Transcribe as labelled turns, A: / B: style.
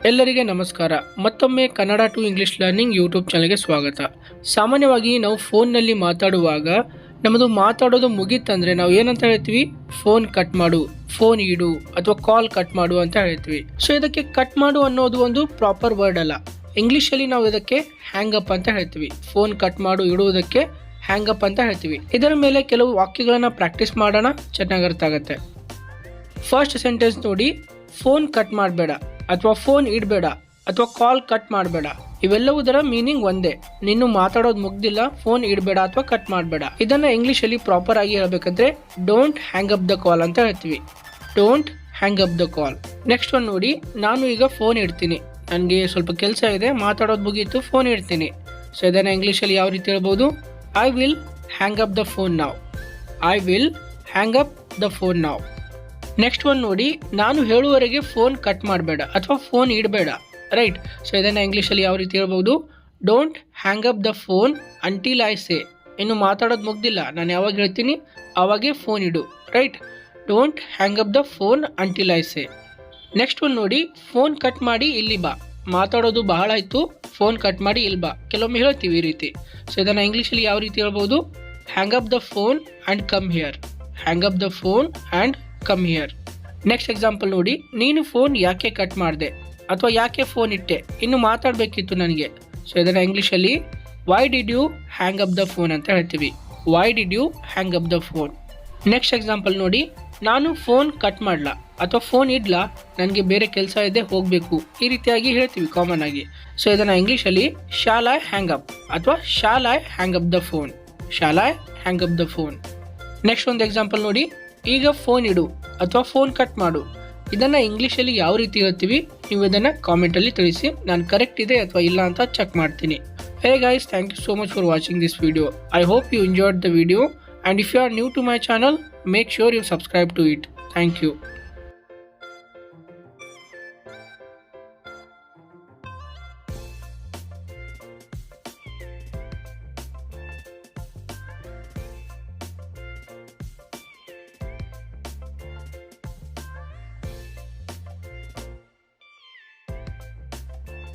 A: ಎಲ್ಲರಿಗೆ ನಮಸ್ಕಾರ. ಮತ್ತೊಮ್ಮೆ Kannada to English learning YouTube ಚಾನಲ್ಗೆ ಸ್ವಾಗತ. ಸಾಮಾನ್ಯವಾಗಿ ನಾವು ಫೋನ್ನಲ್ಲಿ ಮಾತಾಡುವಾಗ ನಮ್ಮದು ಮಾತಾಡೋದು ಮುಗೀತಂದ್ರೆ ನಾವು ಏನಂತ ಹೇಳ್ತೀವಿ? ಫೋನ್ ಕಟ್ ಮಾಡು, ಫೋನ್ ಇಡು ಅಥವಾ ಕಾಲ್ ಕಟ್ ಮಾಡು ಅಂತ ಹೇಳ್ತೀವಿ. ಸೊ ಇದಕ್ಕೆ ಕಟ್ ಮಾಡು ಅನ್ನೋದು ಒಂದು ಪ್ರಾಪರ್ ವರ್ಡ್ ಅಲ್ಲ. ಇಂಗ್ಲಿಷಲ್ಲಿ ನಾವು ಇದಕ್ಕೆ ಹ್ಯಾಂಗ್ ಅಪ್ ಅಂತ ಹೇಳ್ತೀವಿ. ಫೋನ್ ಕಟ್ ಮಾಡು ಇಡುವುದಕ್ಕೆ ಹ್ಯಾಂಗ್ ಅಪ್ ಅಂತ ಹೇಳ್ತೀವಿ. ಇದರ ಮೇಲೆ ಕೆಲವು ವಾಕ್ಯಗಳನ್ನ ಪ್ರಾಕ್ಟೀಸ್ ಮಾಡೋಣ, ಚೆನ್ನಾಗಿ ಅರ್ಥ ಆಗುತ್ತೆ. ಫಸ್ಟ್ ಸೆಂಟೆನ್ಸ್ ನೋಡಿ, ಫೋನ್ ಕಟ್ ಮಾಡಬೇಡ ಅಥವಾ ಫೋನ್ ಇಡಬೇಡ ಅಥವಾ ಕಾಲ್ ಕಟ್ ಮಾಡಬೇಡ. ಇವೆಲ್ಲವುದರ ಮೀನಿಂಗ್ ಒಂದೇ. ನೀನು ಮಾತಾಡೋದು ಮುಗ್ದಿಲ್ಲ, ಫೋನ್ ಇಡಬೇಡ ಅಥವಾ ಕಟ್ ಮಾಡಬೇಡ. ಇದನ್ನ ಇಂಗ್ಲಿಷಲ್ಲಿ ಪ್ರಾಪರ್ ಆಗಿ ಹೇಳ್ಬೇಕಂದ್ರೆ don't hang up the call ಅಂತ ಹೇಳ್ತೀವಿ. Don't hang up the call. Next one ನೋಡಿ, ನಾನು ಈಗ ಫೋನ್ ಇಡ್ತೀನಿ, ನನಗೆ ಸ್ವಲ್ಪ ಕೆಲಸ ಇದೆ, ಮಾತಾಡೋದು ಮುಗೀತು, ಫೋನ್ ಇಡ್ತೀನಿ. ಸೊ ಇದನ್ನ ಇಂಗ್ಲಿಷಲ್ಲಿ ಯಾವ ರೀತಿ ಹೇಳ್ಬೋದು? I will hang up the phone now. I will hang up the phone now. Next one ನೋಡಿ, ನಾನು ಹೇಳುವವರೆಗೆ ಫೋನ್ ಕಟ್ ಮಾಡಬೇಡ ಅಥವಾ ಫೋನ್ ಇಡಬೇಡ. ರೈಟ್. ಸೊ ಇದನ್ನು ಇಂಗ್ಲೀಷಲ್ಲಿ ಯಾವ ರೀತಿ ಹೇಳ್ಬೋದು? Don't hang up the phone until I say. ಇನ್ನು ಮಾತಾಡೋದು ಮುಗ್ದಿಲ್ಲ, ನಾನು ಯಾವಾಗ ಹೇಳ್ತೀನಿ ಅವಾಗೇ ಫೋನ್ ಇಡು. Right. Don't hang up the phone until I say. Next one ನೋಡಿ, ಫೋನ್ ಕಟ್ ಮಾಡಿ ಇಲ್ಲಿ ಬಾ. ಮಾತಾಡೋದು ಬಹಳ ಆಯಿತು, ಫೋನ್ ಕಟ್ ಮಾಡಿ ಇಲ್ಲಿ ಬಾ. ಕೆಲವೊಮ್ಮೆ ಹೇಳ್ತೀವಿ ಈ ರೀತಿ. ಸೊ ಇದನ್ನು ಇಂಗ್ಲೀಷಲ್ಲಿ ಯಾವ ರೀತಿ ಹೇಳ್ಬೋದು? Hang up the phone and come here. Hang up the phone and come here. Next example ನೋಡಿ, ನೀನು ಫೋನ್ ಯಾಕೆ ಕಟ್ ಮಾಡಿದೆ ಅಥವಾ ಯಾಕೆ ಫೋನ್ ಇಟ್ಟೆ, ಇನ್ನು ಮಾತಾಡಬೇಕಿತ್ತು ನನಗೆ. ಸೊ ಇದನ್ನು ಇಂಗ್ಲೀಷಲ್ಲಿ why did you hang up the phone ಅಂತ ಹೇಳ್ತೀವಿ. Why did you hang up the phone. Next example ನೋಡಿ, ನಾನು ಫೋನ್ ಕಟ್ ಮಾಡಲ ಅಥವಾ ಫೋನ್ ಇಡ್ಲಾ, ನನಗೆ ಬೇರೆ ಕೆಲಸ ಇದೆ, ಹೋಗಬೇಕು. ಈ ರೀತಿಯಾಗಿ ಹೇಳ್ತೀವಿ ಕಾಮನ್ ಆಗಿ. ಸೊ ಇದನ್ನು ಇಂಗ್ಲೀಷಲ್ಲಿ ಶಾಲ್ ಐ ಹ್ಯಾಂಗ್ ಅಪ್ ಅಥವಾ shall I hang up the phone. Shall I hang up the phone. Next ಒಂದು ಎಕ್ಸಾಂಪಲ್ ನೋಡಿ, ಈಗ ಫೋನ್ ಇಡು ಅಥವಾ ಫೋನ್ ಕಟ್ ಮಾಡು. ಇದನ್ನು ಇಂಗ್ಲೀಷಲ್ಲಿ ಯಾವ ರೀತಿ ಹೇಳ್ತೀವಿ? ನೀವು ಇದನ್ನು ಕಾಮೆಂಟಲ್ಲಿ ತಿಳಿಸಿ, ನಾನು ಕರೆಕ್ಟ್ ಇದೆ ಅಥವಾ ಇಲ್ಲ ಅಂತ ಚೆಕ್ ಮಾಡ್ತೀನಿ. Hey guys, thank you so much for watching this video. I hope you enjoyed the video, and if you are new to my channel, make sure you subscribe to it. Thank you.